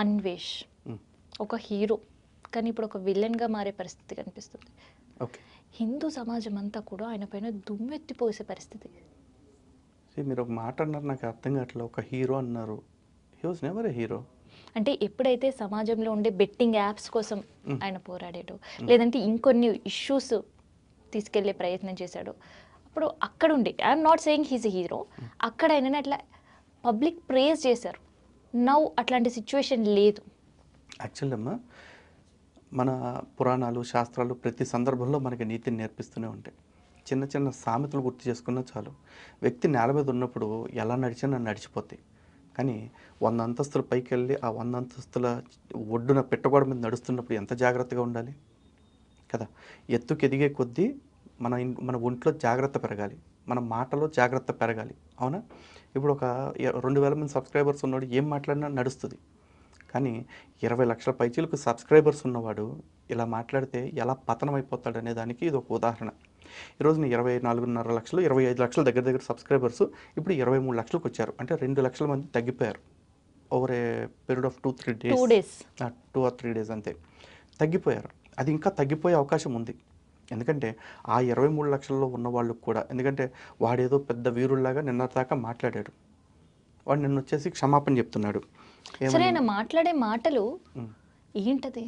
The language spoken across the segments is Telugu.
అన్వేష్ ఒక హీరో, కానీ ఇప్పుడు ఒక విలన్గా మారే పరిస్థితి కనిపిస్తుంది. ఓకే. హిందూ సమాజం అంతా కూడా ఆయన పైన దుమ్మెత్తిపోసే పరిస్థితి. మీరు ఒక మాట అన్నారు, నాకు అర్థం కావట్లేదు. ఒక హీరో అన్నారు. He was never A hero. అంటే ఎప్పుడైతే సమాజంలో ఉండే బెట్టింగ్ యాప్స్ కోసం ఆయన పోరాడాడో, లేదంటే ఇంకొన్ని ఇష్యూస్ తీసుకెళ్లే ప్రయత్నం చేశాడో, అప్పుడు అక్కడుండి I'm not saying he's a hero, అక్కడ ఆయనని అట్లా పబ్లిక్ ప్రేజ్ చేశారు. నౌ అట్లాంటి సిచ్యువేషన్ లేదు. యాక్చువల్లీ అమ్మా, మన పురాణాలు శాస్త్రాలు ప్రతి సందర్భంలో మనకి నీతిని నేర్పిస్తూనే ఉంటాయి. చిన్న చిన్న సామెతలు గుర్తు చేసుకున్నా చాలు. వ్యక్తి నేల మీద ఉన్నప్పుడు ఎలా నడిచినా నడిచిపోతాయి. కానీ 100 అంతస్తుల పైకి వెళ్ళి ఆ 100 అంతస్తుల ఒడ్డున పెట్టగోడ మీద నడుస్తున్నప్పుడు ఎంత జాగ్రత్తగా ఉండాలి కదా. ఎత్తుకు ఎదిగే కొద్దీ మన ఒంట్లో జాగ్రత్త పెరగాలి, మన మాటలో జాగ్రత్త పెరగాలి. అవునా? ఇప్పుడు ఒక 2000 మంది సబ్స్క్రైబర్స్ ఉన్నవాడు ఏం మాట్లాడినా నడుస్తుంది. కానీ 20 లక్షల పైచీలకు సబ్స్క్రైబర్స్ ఉన్నవాడు ఇలా మాట్లాడితే ఎలా పతనం అయిపోతాడు అనే దానికి ఇది ఒక ఉదాహరణ. ఈరోజున 24.5 లక్షలు 25 లక్షల దగ్గర సబ్స్క్రైబర్స్ ఇప్పుడు 23 లక్షలకు వచ్చారు. అంటే 2 లక్షల మంది తగ్గిపోయారు over a period of 2-3 days. 2 or 3 days అంతే తగ్గిపోయారు. అది ఇంకా తగ్గిపోయే అవకాశం ఉంది. ఎందుకంటే ఆ 23 లక్షల్లో ఉన్న వాళ్ళకు కూడా, ఎందుకంటే వాడేదో పెద్ద వీరుల్లాగా నిన్నటిదాకా మాట్లాడాడు. వాడు నిన్న వచ్చేసి క్షమాపణ చెప్తున్నాడు. సరే, ఆయన మాట్లాడే మాటలు ఏంటది?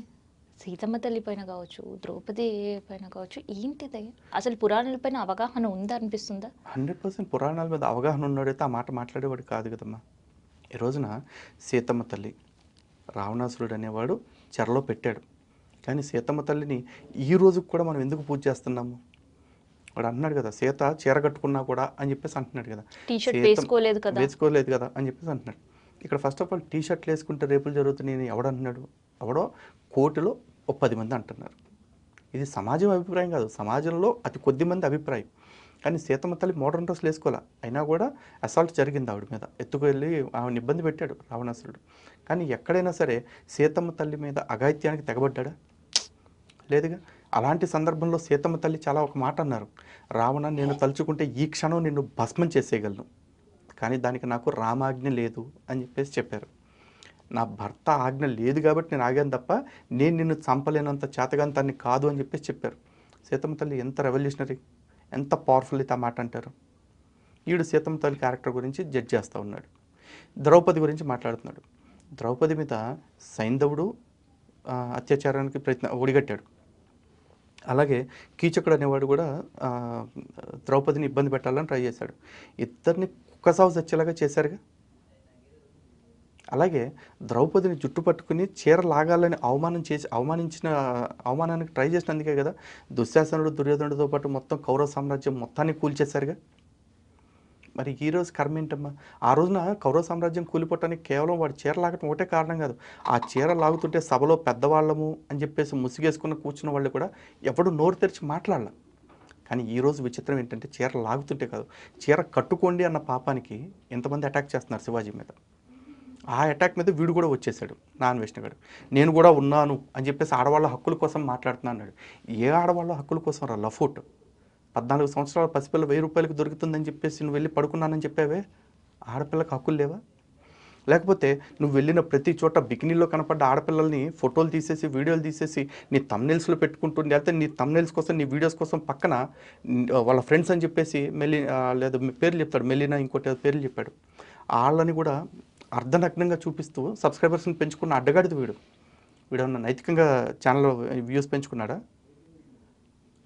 సీతమ్మ తల్లి పైన కావచ్చు, ద్రౌపది పైన కావచ్చు, ఏంటిది? అసలు పురాణాల పైన అవగాహన ఉందా అనిపిస్తుందా? 100% పురాణాల మీద అవగాహన ఉన్నాడైతే ఆ మాట మాట్లాడేవాడు కాదు కదమ్మా. ఈ రోజున సీతమ్మ తల్లి, రావణాసురుడు అనేవాడు చెరలో పెట్టాడు. కానీ సీతమ్మ తల్లిని ఈ రోజుకి కూడా మనం ఎందుకు పూజ చేస్తున్నాము? వాడు అంటున్నాడు కదా, సీత చీర కట్టుకున్నా కూడా అని చెప్పేసి అంటున్నాడు కదా, వేసుకోలేదు కదా అని చెప్పేసి అంటున్నాడు. ఇక్కడ ఫస్ట్ ఆఫ్ ఆల్ టీ షర్ట్లు వేసుకుంటే రేపులు జరుగుతున్నాయని ఎవడంటున్నాడు? ఎవడో కోటిలో 10 మంది అంటున్నారు. ఇది సమాజం అభిప్రాయం కాదు, సమాజంలో అతి కొద్ది మంది అభిప్రాయం. కానీ సీతమ్మ తల్లి మోడర్న్ డ్రెస్సులు వేసుకోవాలా, అయినా కూడా అసాల్ట్ జరిగింది ఆవిడ మీద. ఎత్తుకెళ్ళి ఆవిడని ఇబ్బంది పెట్టాడు రావణాసురుడు. కానీ ఎక్కడైనా సరే సీతమ్మ తల్లి మీద అఘాయిత్యానికి తెగబడ్డా? లేదుగా. అలాంటి సందర్భంలో సీతమ్మ తల్లి చాలా ఒక మాట అన్నారు, రావణ, నేను తలుచుకుంటే ఈ క్షణం నిన్ను భస్మం చేసేయగలను, కానీ దానికి నాకు రామాజ్ఞ లేదు అని చెప్పేసి చెప్పారు. నా భర్త ఆజ్ఞ లేదు కాబట్టి నేను ఆగాను తప్ప నేను నిన్ను చంపలేనంత చేతగాంతాన్ని కాదు అని చెప్పేసి చెప్పారు. సీతమ్మ తల్లి ఎంత రెవల్యూషనరీ, ఎంత పవర్ఫుల్ అయితే ఆ మాట అంటారు. ఈడు సీతమ్మ తల్లి క్యారెక్టర్ గురించి జడ్జ్ చేస్తూ ఉన్నాడు. ద్రౌపది గురించి మాట్లాడుతున్నాడు. ద్రౌపది మీద సైంధవుడు అత్యాచారానికి ఒడిగట్టాడు. అలాగే కీచకుడు అనేవాడు కూడా ద్రౌపదిని ఇబ్బంది పెట్టాలని ట్రై చేశాడు. ఇద్దరిని కుక్కసావు చచ్చేలాగా చేశారుగా. అలాగే ద్రౌపదిని జుట్టు పట్టుకుని చీర లాగాలని అవమానానికి ట్రై చేసినందుకే కదా దుశ్శాసనుడు దుర్యోధనుడితో పాటు మొత్తం కౌరవ సామ్రాజ్యం మొత్తాన్ని కూల్చేశారుగా. మరి ఈరోజు కర్మ ఏంటమ్మా? ఆ రోజున కౌరవ సామ్రాజ్యం కూలిపోవటానికి కేవలం వాడు చీర లాగటం ఒకటే కారణం కాదు. ఆ చీర లాగుతుంటే సభలో పెద్దవాళ్ళము అని చెప్పేసి ముసుగేసుకున్న కూర్చున్న వాళ్ళు కూడా ఎవడు నోరు తెరిచి మాట్లాడాల. కానీ ఈరోజు విచిత్రం ఏంటంటే చీర లాగుతుంటే కాదు, చీర కట్టుకోండి అన్న పాపానికి ఎంతమంది అటాక్ చేస్తున్నారు శివాజీ మీద. ఆ అటాక్ మీద వీడు కూడా వచ్చేసాడు, నాన్ వేష్ణగాడు. నేను కూడా ఉన్నాను అని చెప్పేసి ఆడవాళ్ళ హక్కుల కోసం మాట్లాడుతున్నా అన్నాడు. ఏ ఆడవాళ్ళ హక్కుల కోసం రా లఫూట్? 14 సంవత్సరాల పసిపిల్ల 1000 రూపాయలకు దొరుకుతుందని చెప్పేసి నువ్వు వెళ్ళి పడుకున్నానని చెప్పావే, ఆడపిల్లకి హక్కులు లేవా? లేకపోతే నువ్వు వెళ్ళిన ప్రతి చోట బికినీలో కనపడ్డ ఆడపిల్లల్ని ఫోటోలు తీసేసి వీడియోలు తీసేసి నీ థంబ్నెయిల్స్లో పెట్టుకుంటుంది, లేకపోతే నీ థంబ్నెయిల్స్ కోసం నీ వీడియోస్ కోసం పక్కన వాళ్ళ ఫ్రెండ్స్ అని చెప్పేసి లేదా పేర్లు చెప్తాడు, మెల్లినా ఇంకోటి పేర్లు చెప్పాడు, వాళ్ళని కూడా అర్ధనగ్నంగా చూపిస్తూ సబ్స్క్రైబర్స్ని పెంచుకున్న అడ్డగాడిది వీడు. వీడేమన్నా నైతికంగా ఛానల్ వ్యూస్ పెంచుకున్నాడా?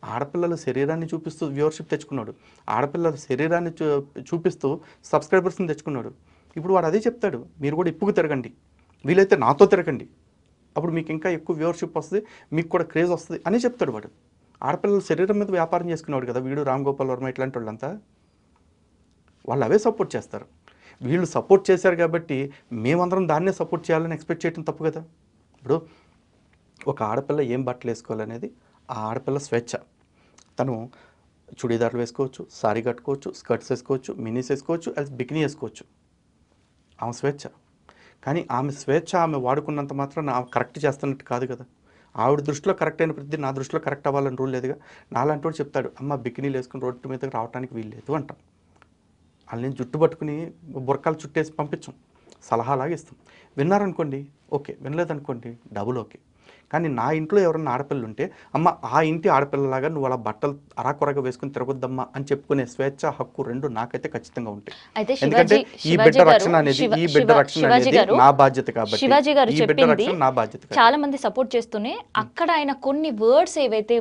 ఆడపిల్లల శరీరాన్ని చూపిస్తూ వ్యూవర్షిప్ తెచ్చుకున్నాడు, ఆడపిల్లల శరీరాన్ని చూపిస్తూ సబ్స్క్రైబర్స్ని తెచ్చుకున్నాడు. ఇప్పుడు వాడు అదే చెప్తాడు, మీరు కూడా ఇప్పుకు తిరగండి, వీలైతే నాతో తిరగండి, అప్పుడు మీకు ఇంకా ఎక్కువ వ్యూవర్షిప్ వస్తుంది, మీకు కూడా క్రేజ్ వస్తుంది అని చెప్తాడు వాడు. ఆడపిల్లల శరీరం మీద వ్యాపారం చేసుకున్నాడు కదా వీడు, రామ్ గోపాల్ వర్మ ఇట్లాంటి వాళ్ళంతా. వాళ్ళు అవే సపోర్ట్ చేస్తారు. వీళ్ళు సపోర్ట్ చేశారు కాబట్టి మేమందరం దాన్నే సపోర్ట్ చేయాలని ఎక్స్పెక్ట్ చేయడం తప్పు కదా. ఇప్పుడు ఒక ఆడపిల్ల ఏం బట్టలు వేసుకోవాలనేది ఆ ఆడపిల్ల స్వేచ్ఛ. తను చుడీదార్లు వేసుకోవచ్చు, సారీ కట్టుకోవచ్చు, స్కర్ట్స్ వేసుకోవచ్చు, మినీస్ వేసుకోవచ్చు, అది బికినీ వేసుకోవచ్చు, ఆమె స్వేచ్ఛ. కానీ ఆమె స్వేచ్ఛ ఆమె వాడుకున్నంత మాత్రం ఆమె కరెక్ట్ చేస్తున్నట్టు కాదు కదా. ఆవిడ దృష్టిలో కరెక్ట్ అయిన ప్రతి నా దృష్టిలో కరెక్ట్ అవ్వాలని రూల్ లేదుగా. నాలాంటి వాడు చెప్తాడు, అమ్మ బికినీలు వేసుకుని రోడ్డు మీదకి రావడానికి వీల్లేదు అంటాం. వాళ్ళని జుట్టు పట్టుకుని బుర్కాలు చుట్టేసి పంపించం. సలహాలాగా ఇస్తాం. విన్నారనుకోండి ఓకే, వినలేదనుకోండి డబుల్ ఓకే. కానీ నా ఇంట్లో ఎవరన్నా ఆడపిల్లలు ఉంటే, అమ్మ ఆ ఇంటి ఆడపిల్లలాగా నువ్వు అలా బట్టలు అరాకొరగా వేసుకుని తిరగొద్దమ్మా అని చెప్పుకునే స్వేచ్ఛ, హక్కు 2 నాకైతే ఖచ్చితంగా ఉంటాయి. అయితే ఎందుకంటే ఈ బిడ్డ శివాజీ గారు రక్షణ అనేది ఈ బిడ్డ రక్షణ శివాజీ అనేది గారు నా బాధ్యత కాబట్టి, శివాజీ గారు ఈ బిడ్డ చెప్పింది రక్షణ నా బాధ్యత కాబట్టి. చాలా మంది సపోర్ట్ చేస్తూనే అక్కడ ఆయన కొన్ని వర్డ్స్ ఏవైతే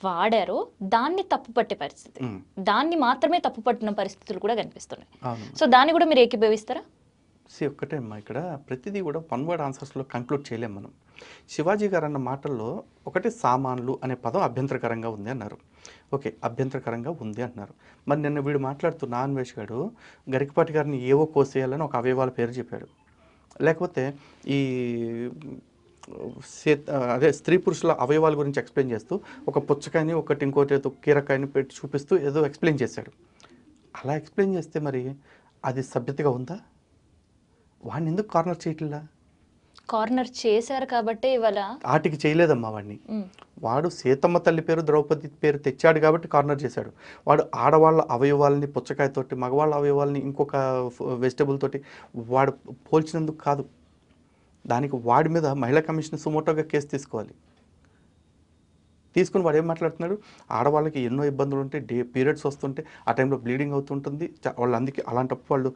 వాడారో దాన్ని తప్పు పట్టే పరిస్థితి, దాన్ని మాత్రమే తప్పు పట్టిన పరిస్థితులు కూడా కనిపిస్తున్నాయి. అవును. సో దాన్ని కూడా మీరు ఏకీభవిస్తారా? ఒక్కటే అమ్మా, ఇక్కడ ప్రతిదీ కూడా వన్ వర్డ్ ఆన్సర్స్లో కంక్లూడ్ చేయలేం మనం. శివాజీ గారు అన్న మాటల్లో ఒకటి సామాన్లు అనే పదం అభ్యంతరకరంగా ఉంది అన్నారు. ఓకే, అభ్యంతరకరంగా ఉంది అంటున్నారు. మరి నిన్న వీడు మాట్లాడుతూ నాన్వేష్ గారు గరికపాటి గారిని ఏవో కోసేయాలని ఒక అవయవాల పేరు చెప్పాడు. లేకపోతే ఈ అదే స్త్రీ పురుషుల అవయవాల గురించి ఎక్స్ప్లెయిన్ చేస్తూ ఒక పుచ్చకాయని ఒకటి ఇంకోటి ఏదో కీరకాయని పెట్టి చూపిస్తూ ఏదో ఎక్స్ప్లెయిన్ చేశాడు. అలా ఎక్స్ప్లెయిన్ చేస్తే మరి అది సభ్యతగా ఉందా? వాడిని ఎందుకు కార్నర్ చేయట్లా? కార్నర్ చేశారు కాబట్టి ఇవాళ ఆటికి చేయలేదమ్మా వాడిని. వాడు సీతమ్మ తల్లి పేరు ద్రౌపది పేరు తెచ్చాడు కాబట్టి కార్నర్ చేశాడు. వాడు ఆడవాళ్ళ అవయవాలని పుచ్చకాయతోటి, మగవాళ్ళ అవయవాలని ఇంకొక వెజిటబుల్ తోటి వాడు పోల్చినందుకు కాదు. దానికి వాడి మీద మహిళా కమిషన్ సుమోటోగా కేసు తీసుకోవాలి. తీసుకుని వాడు ఏం మాట్లాడుతున్నాడు, ఆడవాళ్ళకి ఎన్నో ఇబ్బందులు ఉంటాయి, పీరియడ్స్ వస్తుంటే ఆ టైంలో బ్లీడింగ్ అవుతుంటుంది, వాళ్ళు అందుకే అలాంటప్పుడు వాళ్ళు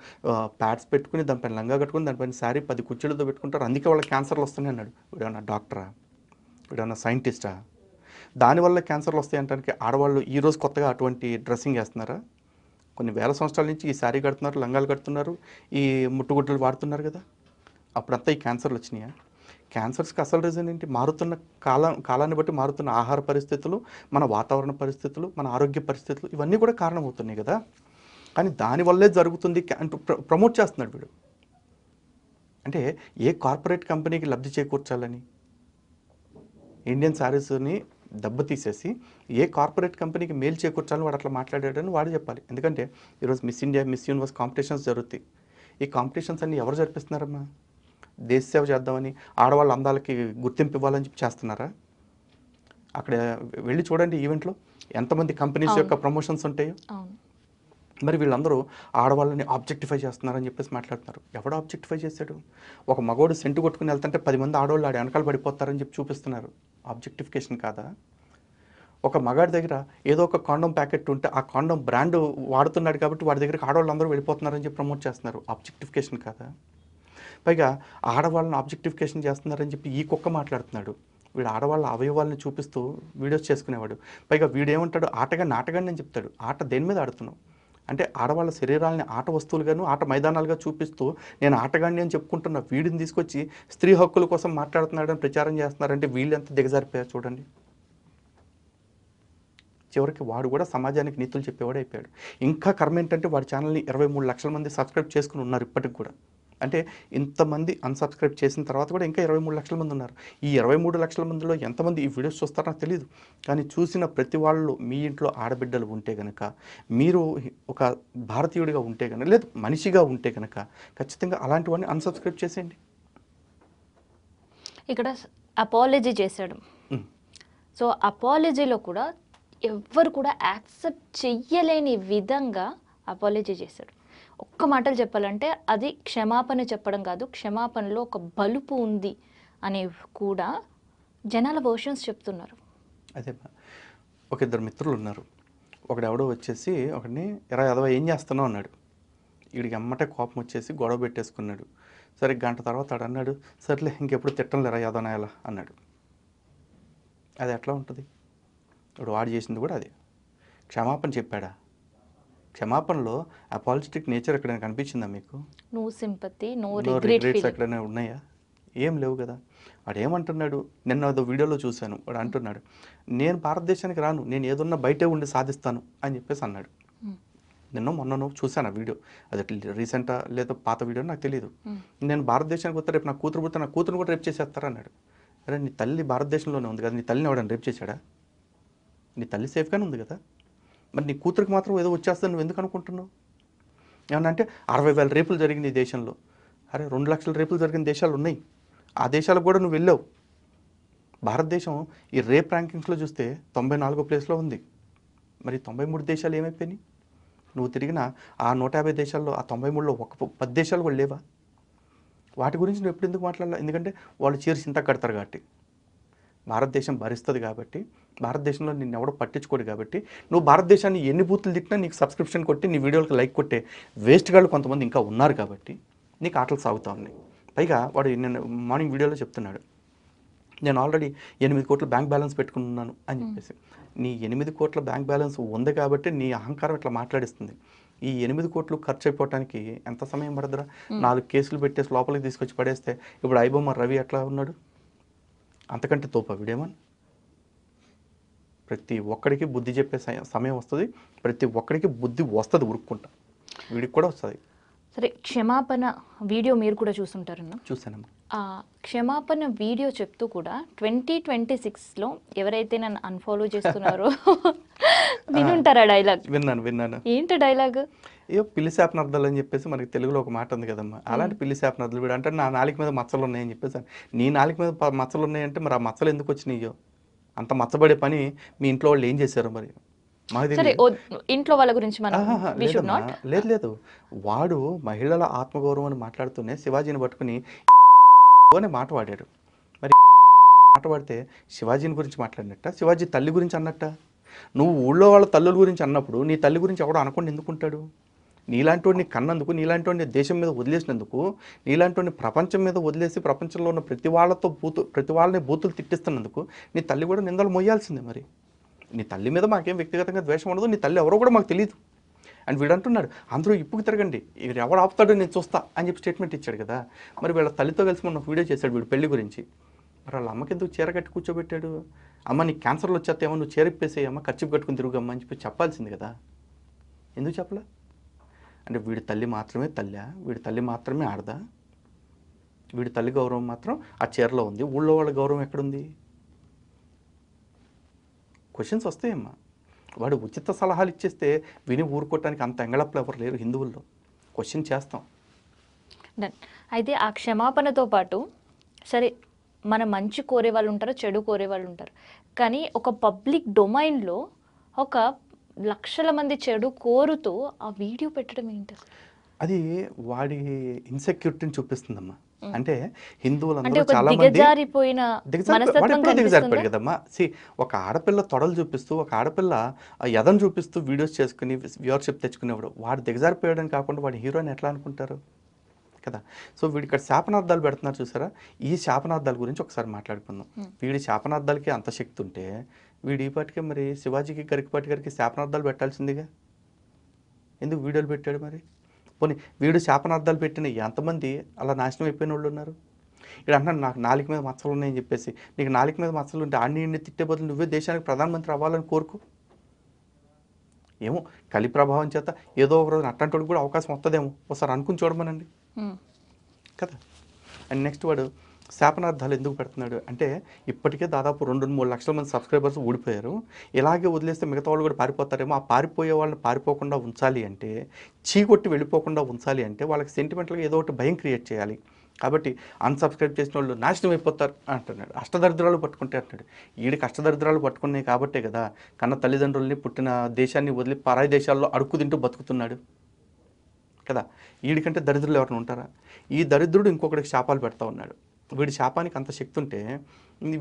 ప్యాడ్స్ పెట్టుకుని దానిపైన లంగా కట్టుకుని దానిపైన శారీ 10 కుర్చీలతో పెట్టుకుంటారు, అందుకే వాళ్ళకి క్యాన్సర్లు వస్తున్నాయి అన్నాడు. వీడేమన్నా డాక్టరా? వీడేమన్నా సైంటిస్టా? దానివల్ల క్యాన్సర్లు వస్తాయి అంటానికి ఆడవాళ్ళు ఈరోజు కొత్తగా అటువంటి డ్రెస్సింగ్ వేస్తున్నారా? కొన్ని వేల సంవత్సరాల నుంచి ఈ శారీ కడుతున్నారు, లంగాలు కడుతున్నారు, ఈ ముట్టుగుడ్డలు వాడుతున్నారు కదా. అప్పుడంతా ఈ క్యాన్సర్లు వచ్చినాయా? క్యాన్సర్స్కి అసలు రీజన్ ఏంటి? మారుతున్న కాలాన్ని బట్టి మారుతున్న ఆహార పరిస్థితులు, మన వాతావరణ పరిస్థితులు, మన ఆరోగ్య పరిస్థితులు, ఇవన్నీ కూడా కారణమవుతున్నాయి కదా. కానీ దానివల్లే జరుగుతుంది అంటూ ప్రమోట్ చేస్తున్నాడు వీడు. అంటే ఏ కార్పొరేట్ కంపెనీకి లబ్ధి చేకూర్చాలని ఇండియన్ శారీస్ని దెబ్బతీసేసి ఏ కార్పొరేట్ కంపెనీకి మేలు చేకూర్చాలని వాడు అట్లా మాట్లాడాడని వాడు చెప్పాలి. ఎందుకంటే ఈరోజు miss India, miss universe competitions జరుగుతాయి. ఈ కాంపిటీషన్స్ అన్నీ ఎవరు జరిపిస్తున్నారమ్మా? దేశ సేవ చేద్దామని, ఆడవాళ్ళ అందాలకి గుర్తింపు ఇవ్వాలని చెప్పి చేస్తున్నారా? అక్కడ వెళ్ళి చూడండి ఈవెంట్లో ఎంతమంది కంపెనీస్ యొక్క ప్రమోషన్స్ ఉంటాయో. మరి వీళ్ళందరూ ఆడవాళ్ళని ఆబ్జెక్టిఫై చేస్తున్నారని చెప్పేసి మాట్లాడుతున్నారు. ఎవడు ఆబ్జెక్టిఫై చేశాడు? ఒక మగోడు సెంటు కొట్టుకుని వెళ్తుంటే 10 మంది ఆడవాళ్ళు ఆడి వెనకాల పడిపోతారని చెప్పి చూపిస్తున్నారు. ఆబ్జెక్టిఫికేషన్ కాదా? ఒక మగాడి దగ్గర ఏదో ఒక కాండోమ్ ప్యాకెట్ ఉంటే ఆ కాండోమ్ బ్రాండ్ వాడుతున్నాడు కాబట్టి వాడి దగ్గరికి ఆడవాళ్ళందరూ వెళ్ళిపోతున్నారని చెప్పి ప్రమోట్ చేస్తున్నారు. ఆబ్జెక్టిఫికేషన్ కాదా? పైగా ఆడవాళ్ళని ఆబ్జెక్టిఫికేషన్ చేస్తున్నారని చెప్పి ఈ కుక్క మాట్లాడుతున్నాడు. వీడు ఆడవాళ్ళ అవయవాళ్ళని చూపిస్తూ వీడియోస్ చేసుకునేవాడు. పైగా వీడేమంటాడు, ఆటగాడిని ఆటగాడిని అని చెప్తాడు. ఆట దేని మీద ఆడుతున్నావు అంటే ఆడవాళ్ళ శరీరాలని ఆట వస్తువులుగాను, ఆట మైదానాలుగా చూపిస్తూ నేను ఆటగాడిని అని చెప్పుకుంటున్న వీడిని తీసుకొచ్చి స్త్రీ హక్కుల కోసం మాట్లాడుతున్నాడని ప్రచారం చేస్తున్నారంటే వీళ్ళు ఎంత దిగజారిపోయారు చూడండి. చివరికి వాడు కూడా సమాజానికి నీతులు చెప్పేవాడు అయిపోయాడు. ఇంకా కర్మ ఏంటంటే వాడి ఛానల్ని 23 లక్షల మంది సబ్స్క్రైబ్ చేసుకుని ఉన్నారు ఇప్పటికి కూడా. అంటే ఇంతమంది అన్సబ్స్క్రైబ్ చేసిన తర్వాత కూడా ఇంకా 23 లక్షల మంది ఉన్నారు. ఈ 23 లక్షల మందిలో ఎంతమంది ఈ వీడియోస్ చూస్తారో నాకు తెలియదు. కానీ చూసిన ప్రతి వాళ్ళు మీ ఇంట్లో ఆడబిడ్డలు ఉంటే కనుక, మీరు ఒక భారతీయుడిగా ఉంటే కనుక, లేదు మనిషిగా ఉంటే కనుక ఖచ్చితంగా అలాంటివన్నీ అన్సబ్స్క్రైబ్ చేసేయండి. ఇక్కడ అపాలజీ చేశాడు. సో అపాలజీలో కూడా ఎవ్వరు కూడా యాక్సెప్ట్ చెయ్యలేని విధంగా అపాలజీ చేశాడు. ఒక్క మాటలు చెప్పాలంటే అది క్షమాపణ చెప్పడం కాదు, క్షమాపణలో ఒక బలుపు ఉంది అని కూడా జనాల వర్షన్స్ చెప్తున్నారు. అదే ఒక ఇద్దరు మిత్రులు ఉన్నారు. ఒకడెవడో వచ్చేసి ఒకడిని ఎదవ ఏం చేస్తున్నావు అన్నాడు. వీడికి అమ్మటే కోపం వచ్చేసి గొడవ పెట్టేసుకున్నాడు. సరే గంట తర్వాత వాడు అన్నాడు, సర్లే ఇంకెప్పుడు తిట్టంలేరా యాదవనాయాల అన్నాడు. అది ఎట్లా ఉంటుంది? ఇప్పుడు వాడు చేసింది కూడా అదే. క్షమాపణ చెప్పాడా? క్షమాపణలో అపాలజిటిక్ నేచర్ ఎక్కడైనా కనిపించిందా మీకు? నో సింపతి, నో రిగ్రెట్స్ ఎక్కడైనా ఉన్నాయా? ఏం లేవు కదా. వాడు ఏమంటున్నాడు, నిన్న ఏదో వీడియోలో చూశాను, వాడు అంటున్నాడు నేను భారతదేశానికి రాను, నేను ఏదన్నా బయటే ఉండి సాధిస్తాను అని చెప్పేసి అన్నాడు. మొన్ననో చూశాను ఆ వీడియో. అది రీసెంటా లేదా పాత వీడియో నాకు తెలియదు. నేను భారతదేశానికి వస్తే రేపు నా కూతురు పుడితే నా కూతురుని కూడా రేపు చేసేస్తారా అన్నాడు. అరే నీ తల్లి భారతదేశంలోనే ఉంది కదా, నీ తల్లిని ఎవడని రేపు చేశాడా? నీ తల్లి సేఫ్గానే ఉంది కదా, మరి నీ కూతురికి మాత్రం ఏదో వచ్చేస్తుంది నువ్వు ఎందుకు అనుకుంటున్నావు? ఏమన్నా అంటే 60,000 రేపులు జరిగింది ఈ దేశంలో. అరే 2 లక్షల రేపులు జరిగిన దేశాలు ఉన్నాయి, ఆ దేశాలకు కూడా నువ్వు వెళ్ళావు. భారతదేశం ఈ రేప్ ర్యాంకింగ్స్లో చూస్తే 94వ ప్లేస్లో ఉంది. మరి 93 దేశాలు ఏమైపోయినాయి? నువ్వు తిరిగిన ఆ 150 దేశాల్లో ఆ 93లో ఒక 10 దేశాలు కూడా లేవా? వాటి గురించి నువ్వు ఎప్పుడు ఎందుకు మాట్లాడాలి? ఎందుకంటే వాళ్ళు చీర చింత కడతారు కాబట్టి, భారతదేశం భరిస్తుంది కాబట్టి, భారతదేశంలో నిన్ను ఎవడో పట్టించుకోడు కాబట్టి, నువ్వు భారతదేశాన్ని ఎన్ని బూతులు తిట్టినా నీకు సబ్స్క్రిప్షన్ కొట్టి నీ వీడియోలకు లైక్ కొట్టే వేస్ట్ గాళ్ళు కొంతమంది ఇంకా ఉన్నారు కాబట్టి నీకు ఆటలు సాగుతూ ఉన్నాయి. పైగా వాడు నేను మార్నింగ్ వీడియోలో చెప్తున్నాడు, నేను ఆల్రెడీ 8 కోట్ల బ్యాంక్ బ్యాలెన్స్ పెట్టుకున్నాను అని చెప్పేసి. నీ 8 కోట్ల బ్యాంక్ బ్యాలెన్స్ ఉంది కాబట్టి నీ అహంకారం ఇట్లా మాట్లాడిస్తుంది. ఈ 8 కోట్లు ఖర్చు అయిపోవటానికి ఎంత సమయం పడదురా? 4 కేసులు పెట్టేసి లోపలికి తీసుకొచ్చి పడేస్తే ఇప్పుడు ఐబొమ్మ రవి ఎట్లా ఉన్నాడు? అంతకంటే తోపా వీడేమని? ప్రతి ఒక్కడికి బుద్ధి చెప్పే సమయం వస్తుంది, ప్రతి ఒక్కడికి బుద్ధి వస్తుంది, ఉరుక్కుంటా వీడికి కూడా వస్తుంది. సరే, క్షమాపణ వీడియో మీరు కూడా చూసుంటారన్న. చూసానమ్మా. ఆ క్షమాపణ వీడియో చెప్తూ కూడా 2026లో ఎవరైతే నన్ను అన్ఫాలో చేస్తున్నారో వినుంటారా డైలాగ్? విన్నాను. ఏంటి డైలాగ్? ఏదో పిల్లి శాపనార్థాలు అని చెప్పేసి మనకి తెలుగులో ఒక మాట ఉంది కదమ్మా, అలాంటి పిల్లి శాపనార్థాలు వీడు అంటే నా నాలుక మీద మచ్చలు ఉన్నాయని చెప్పేసి. నీ నాలుక మీద మచ్చలు ఉన్నాయంటే మరి ఆ మచ్చలు ఎందుకు వచ్చినాయో? అంత మచ్చబడే పని మీ ఇంట్లో వాళ్ళు ఏం చేశారు మరి? సరే, ఇంట్లో వాళ్ళ గురించి లేదు. వాడు మహిళల ఆత్మగౌరవం అని మాట్లాడుతూనే శివాజీని పట్టుకుని అనే మాట వాడాడు. మరి మాట వాడితే శివాజీని గురించి మాట్లాడినట్ట, శివాజీ తల్లి గురించి అన్నట్ట? నువ్వు ఊళ్ళో వాళ్ళ తల్లుల గురించి అన్నప్పుడు నీ తల్లి గురించి ఎవడో అనకుండా ఎందుకుంటాడు? నీలాంటి వాడిని కన్నందుకు, నీలాంటి వాడిని దేశం మీద వదిలేసినందుకు, నీలాంటి వాడిని ప్రపంచం మీద వదిలేసి ప్రపంచంలో ఉన్న ప్రతి వాళ్ళని బూతులు తిట్టిస్తున్నందుకు నీ తల్లి కూడా నిందలు మొయ్యాల్సిందే. మరి నీ తల్లి మీద మాకేం వ్యక్తిగతంగా ద్వేషం ఉండదు, నీ తల్లి ఎవరో కూడా మాకు తెలియదు. అండ్ వీడు అంటున్నాడు అందరూ ఇప్పుకు తిరగండి, వీడు ఎవడు ఆపుతాడో నేను చూస్తా అని చెప్పి స్టేట్మెంట్ ఇచ్చాడు కదా. మరి వీళ్ళ తల్లితో కలిసి మొన్న వీడియో చేశాడు వీడు పెళ్లి గురించి. మరి వాళ్ళ అమ్మకి ఎందుకు చీర కట్టి కూర్చోబెట్టాడు? అమ్మ నీకు క్యాన్సర్లు వచ్చేస్తేమో నువ్వు చీర ఇప్పేసేయమ్మ, ఖర్చు కట్టుకుని తిరుగుమ్మా అని చెప్పి చెప్పాల్సింది కదా. ఎందుకు చెప్పలే? అంటే వీడి తల్లి మాత్రమే తల్లా? వీడి తల్లి మాత్రమే ఆడదా? వీడి తల్లి గౌరవం మాత్రం ఆ చీరలో ఉంది, ఊళ్ళో వాళ్ళ గౌరవం ఎక్కడుంది? క్వశ్చన్స్ వస్తాయమ్మా. వాడు ఉచిత సలహాలు ఇచ్చేస్తే విని ఊరుకోవటానికి అంత ఎంగళప్పలు ఎవరు లేరు హిందువుల్లో. క్వశ్చన్ చేస్తాం. అయితే ఆ క్షమాపణతో పాటు సరే మన మంచి కోరే వాళ్ళు ఉంటారు, చెడు కోరే వాళ్ళు ఉంటారు, కానీ ఒక పబ్లిక్ డొమైన్లో ఒక లక్షల మంది చెడు కోరుతూ ఆ వీడియో పెట్టడం ఏంటి? అది వాడి ఇన్సెక్యూరిటీని చూపిస్తుందమ్మా. అంటే హిందువులందరూ చాలా మంది దిగజారిపోయాడు కదమ్మా. ఒక ఆడపిల్ల తొడలు చూపిస్తూ, ఒక ఆడపిల్ల ఎదను చూపిస్తూ వీడియోస్ చేసుకుని వ్యూవర్షిప్ తెచ్చుకునేవాడు వాడు దిగజారిపోయాడని కాకుండా వాడి హీరోని ఎట్లా అనుకుంటారు కదా. సో వీడి ఇక్కడ శాపనార్థాలు పెడుతున్నారు చూసారా. ఈ శాపనార్థాల గురించి ఒకసారి మాట్లాడుకుందాం. వీడి శాపనార్థాలకి అంత శక్తి ఉంటే వీడి ఈ పాటికే మరి శివాజీకి గరికపాటి గారికి శాపనార్థాలు పెట్టాల్సిందిగా. ఎందుకు వీడియోలు పెట్టాడు మరి? పోనీ వీడు శాపనార్థాలు పెట్టిన ఎంతమంది అలా నాశనం అయిపోయిన వాళ్ళు ఉన్నారు? ఇక్కడ అంటున్నాను నాకు నాలుక మీద మచ్చలు ఉన్నాయని చెప్పేసి. నీకు నాలుక మీద మచ్చలు ఉంటే అన్ని తిట్టే బదులు నువ్వే దేశానికి ప్రధానమంత్రి అవ్వాలని కోరుకో. ఏమో కలి ప్రభావం చేత ఏదో ఒక రోజు అట్టంటోడికి కూడా అవకాశం వస్తుందేమో, ఒకసారి అనుకుని చూడమనండి కదా. అండ్ నెక్స్ట్ వాడు శాపనార్థాలు ఎందుకు పెడుతున్నాడు అంటే ఇప్పటికే దాదాపు 2-3 లక్షల మంది సబ్స్క్రైబర్స్ ఊడిపోయారు. ఇలాగే వదిలేస్తే మిగతా వాళ్ళు కూడా పారిపోతారేమో. ఆ పారిపోయే వాళ్ళని పారిపోకుండా ఉంచాలి అంటే, చీకొట్టి వెళ్ళిపోకుండా ఉంచాలి అంటే వాళ్ళకి సెంటిమెంటల్గా ఏదో ఒకటి భయం క్రియేట్ చేయాలి. కాబట్టి అన్సబ్స్క్రైబ్ చేసిన వాళ్ళు నాశనం అయిపోతారు అంటున్నాడు. అష్టదరిద్రాలు పట్టుకుంటే అంటున్నాడు. వీడికి అష్టదరిద్రాలు పట్టుకున్నాయి కాబట్టే కదా కన్న తల్లిదండ్రుల్ని పుట్టిన దేశాన్ని వదిలి పరాయి దేశాల్లో అడుక్కు తింటూ బతుకుతున్నాడు కదా. వీడికంటే దరిద్రులు ఎవరైనా ఉంటారా? ఈ దరిద్రుడు ఇంకొకటికి శాపాలు పెడతా ఉన్నాడు. వీడి శాపానికి అంత శక్తి ఉంటే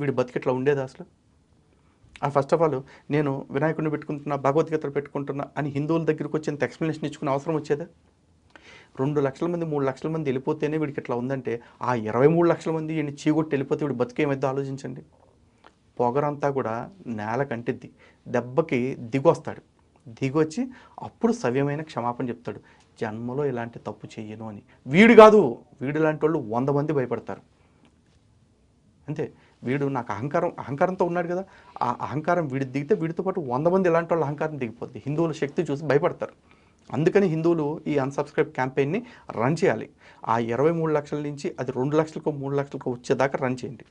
వీడి బతికిట్లా ఉండేది అసలు. ఫస్ట్ ఆఫ్ ఆల్ నేను వినాయకుడిని పెట్టుకుంటున్నా, భగవద్గీతలు పెట్టుకుంటున్నా అని హిందువుల దగ్గరికి వచ్చి ఇంత ఎక్స్ప్లెనేషన్ ఇచ్చుకునే అవసరం వచ్చేదా? 2 లక్షల మంది 3 లక్షల మంది వెళ్ళిపోతేనే వీడికి ఇట్లా ఉందంటే ఆ 23 లక్షల మంది ఈయన చీగొట్టి వెళ్ళిపోతే వీడు బతికేమైద్దో ఆలోచించండి. పొగరంతా కూడా నేల కంటిద్ది, దెబ్బకి దిగొస్తాడు. దిగొచ్చి అప్పుడు సవ్యమైన క్షమాపణ చెప్తాడు, జన్మలో ఇలాంటి తప్పు చెయ్యను అని. వీడు కాదు, వీడు లాంటి వాళ్ళు 100 మంది భయపడతారు అంతే. వీడు నాకు అహంకారంతో ఉన్నాడు కదా, ఆ అహంకారం వీడి దిగితే వీడితో పాటు 100 మంది ఇలాంటి వాళ్ళు అహంకారం దిగిపోద్ది. హిందువుల శక్తి చూసి భయపడతారు. అందుకని హిందువులు ఈ అన్సబ్స్క్రైబ్ క్యాంపెయిన్ని రన్ చేయాలి. ఆ 23 లక్షల నుంచి అది 2 లక్షలకు 3 లక్షలకు వచ్చేదాకా రన్ చేయండి.